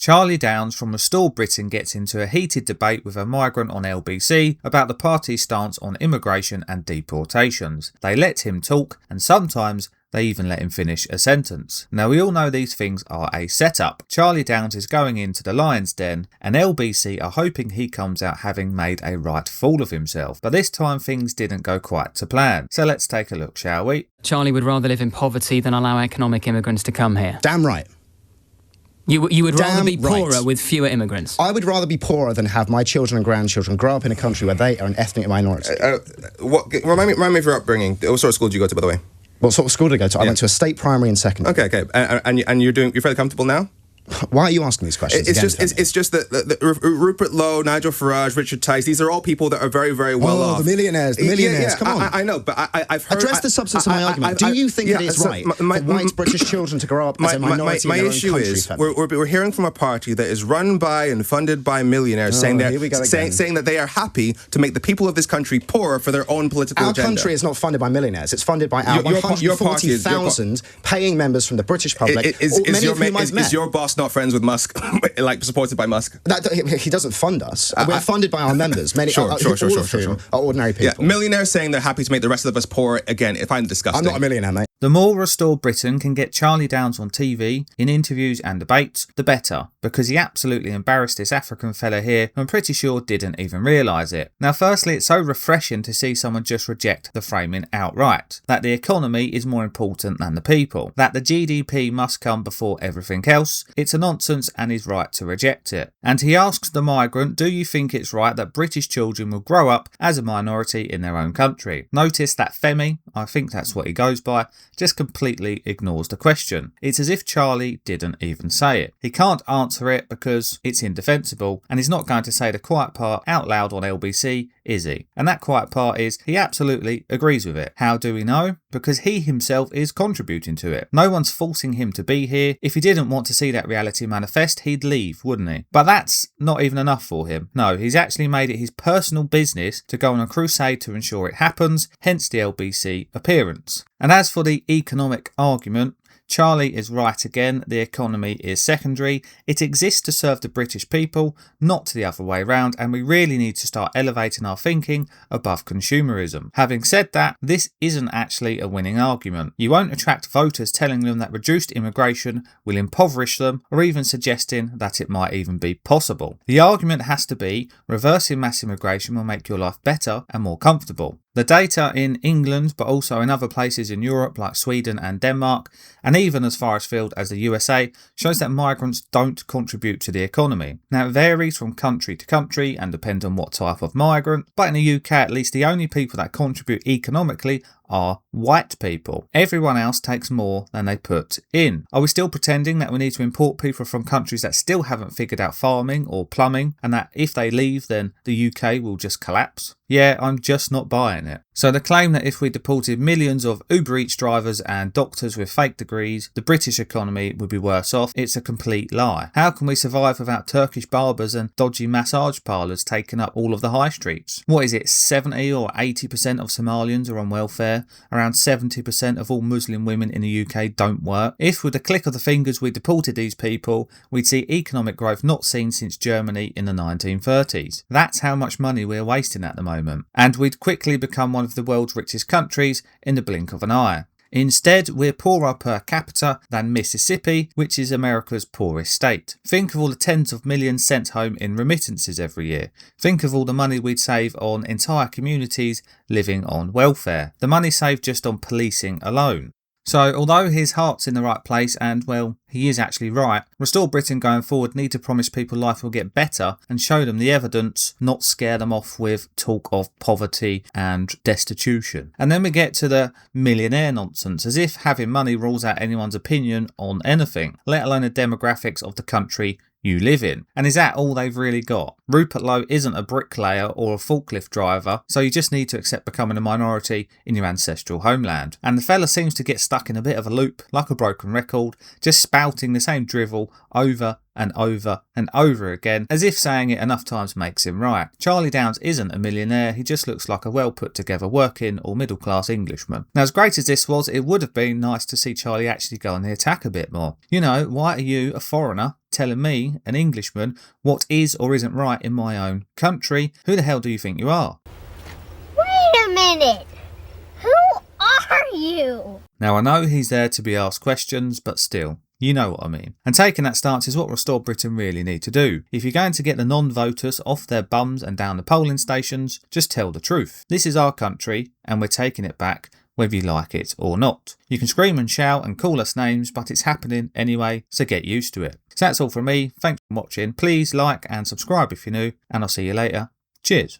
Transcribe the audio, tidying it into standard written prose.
Charlie Downes from Restore Britain gets into a heated debate with a migrant on LBC about the party's stance on immigration and deportations. They let him talk, and sometimes they even let him finish a sentence. Now, we all know these things are a setup. Charlie Downes is going into the lion's den, and LBC are hoping he comes out having made a right fool of himself. But this time things didn't go quite to plan. So let's take a look, shall we? Charlie would rather live in poverty than allow economic immigrants to come here. Damn right. You would rather be poorer right. with fewer immigrants? I would rather be poorer than have my children and grandchildren grow up in a country where they are an ethnic minority. Remind me of your upbringing. What sort of school did you go to, by the way? What sort of school did I go to? I went to a state primary and secondary. Okay. And you're fairly comfortable now? Why are you asking these questions? It's just that Rupert Lowe, Nigel Farage, Richard Tice, these are all people that are very, very well off. The millionaires, come on. I know, but I've heard... Address the substance of my argument. Do you think it is right for white British children to grow up as a minority in their own country? My issue is, we're hearing from a party that is run by and funded by millionaires saying that they are happy to make the people of this country poorer for their own political agenda. Our country is not funded by millionaires. It's funded by our 140,000 paying members from the British public, many of whom I've met. Is your boss not friends with Musk, like supported by Musk? He doesn't fund us. We're funded by our members, many sure. All of whom are ordinary people. Yeah, millionaires saying they're happy to make the rest of us poor, again, I find it disgusting. I'm not a millionaire, mate. The more Restore Britain can get Charlie Downes on TV, in interviews and debates, the better, because he absolutely embarrassed this African fella here who I'm pretty sure didn't even realise it. Now, firstly, it's so refreshing to see someone just reject the framing outright, that the economy is more important than the people, that the GDP must come before everything else. It's a nonsense and he's right to reject it. And he asks the migrant, do you think it's right that British children will grow up as a minority in their own country? Notice that Femi, I think that's what he goes by, just completely ignores the question. It's as if Charlie didn't even say it. He can't answer it because it's indefensible, and he's not going to say the quiet part out loud on LBC, is he? And that quiet part is he absolutely agrees with it. How do we know? Because he himself is contributing to it. No one's forcing him to be here. If he didn't want to see that reality manifest, he'd leave, wouldn't he? But that's not even enough for him. No, he's actually made it his personal business to go on a crusade to ensure it happens, hence the LBC appearance. And as for the economic argument, Charlie is right again, the economy is secondary. It exists to serve the British people, not the other way around, and we really need to start elevating our thinking above consumerism. Having said that, this isn't actually a winning argument. You won't attract voters telling them that reduced immigration will impoverish them, or even suggesting that it might even be possible. The argument has to be reversing mass immigration will make your life better and more comfortable. The data in England, but also in other places in Europe like Sweden and Denmark, and even as far afield as the USA, shows that migrants don't contribute to the economy. Now, it varies from country to country and depends on what type of migrant, but in the UK at least the only people that contribute economically are white people. Everyone else takes more than they put in. Are we still pretending that we need to import people from countries that still haven't figured out farming or plumbing, and that if they leave then the UK will just collapse? Yeah, I'm just not buying it. So the claim that if we deported millions of Uber Eats drivers and doctors with fake degrees, the British economy would be worse off, it's a complete lie. How can we survive without Turkish barbers and dodgy massage parlours taking up all of the high streets? What is it, 70 or 80% of Somalians are on welfare? Around 70% of all Muslim women in the UK don't work. If with a click of the fingers we deported these people, we'd see economic growth not seen since Germany in the 1930s. That's how much money we're wasting at the moment. And we'd quickly become one of the world's richest countries in the blink of an eye. Instead, we're poorer per capita than Mississippi, which is America's poorest state. Think of all the tens of millions sent home in remittances every year. Think of all the money we'd save on entire communities living on welfare. The money saved just on policing alone. So, although his heart's in the right place and, well, he is actually right, Restore Britain going forward need to promise people life will get better and show them the evidence, not scare them off with talk of poverty and destitution. And then we get to the millionaire nonsense, as if having money rules out anyone's opinion on anything, let alone the demographics of the country you live in. And is that all they've really got? Rupert Lowe isn't a bricklayer or a forklift driver, so you just need to accept becoming a minority in your ancestral homeland. And the fella seems to get stuck in a bit of a loop, like a broken record, just spouting the same drivel over and over again, as if saying it enough times makes him right. Charlie Downes isn't a millionaire, he just looks like a well put together working or middle class Englishman. Now, as great as this was, it would have been nice to see Charlie actually go on the attack a bit more. You know, why are you, a foreigner, telling me, an Englishman, what is or isn't right in my own country? Who the hell do you think you are? Wait a minute! Who are you? Now, I know he's there to be asked questions, but still, you know what I mean. And taking that stance is what Restore Britain really need to do. If you're going to get the non-voters off their bums and down the polling stations, just tell the truth. This is our country, and we're taking it back, whether you like it or not. You can scream and shout and call us names, but it's happening anyway, so get used to it. So that's all from me. Thanks for watching. Please like and subscribe if you're new, and I'll see you later. Cheers.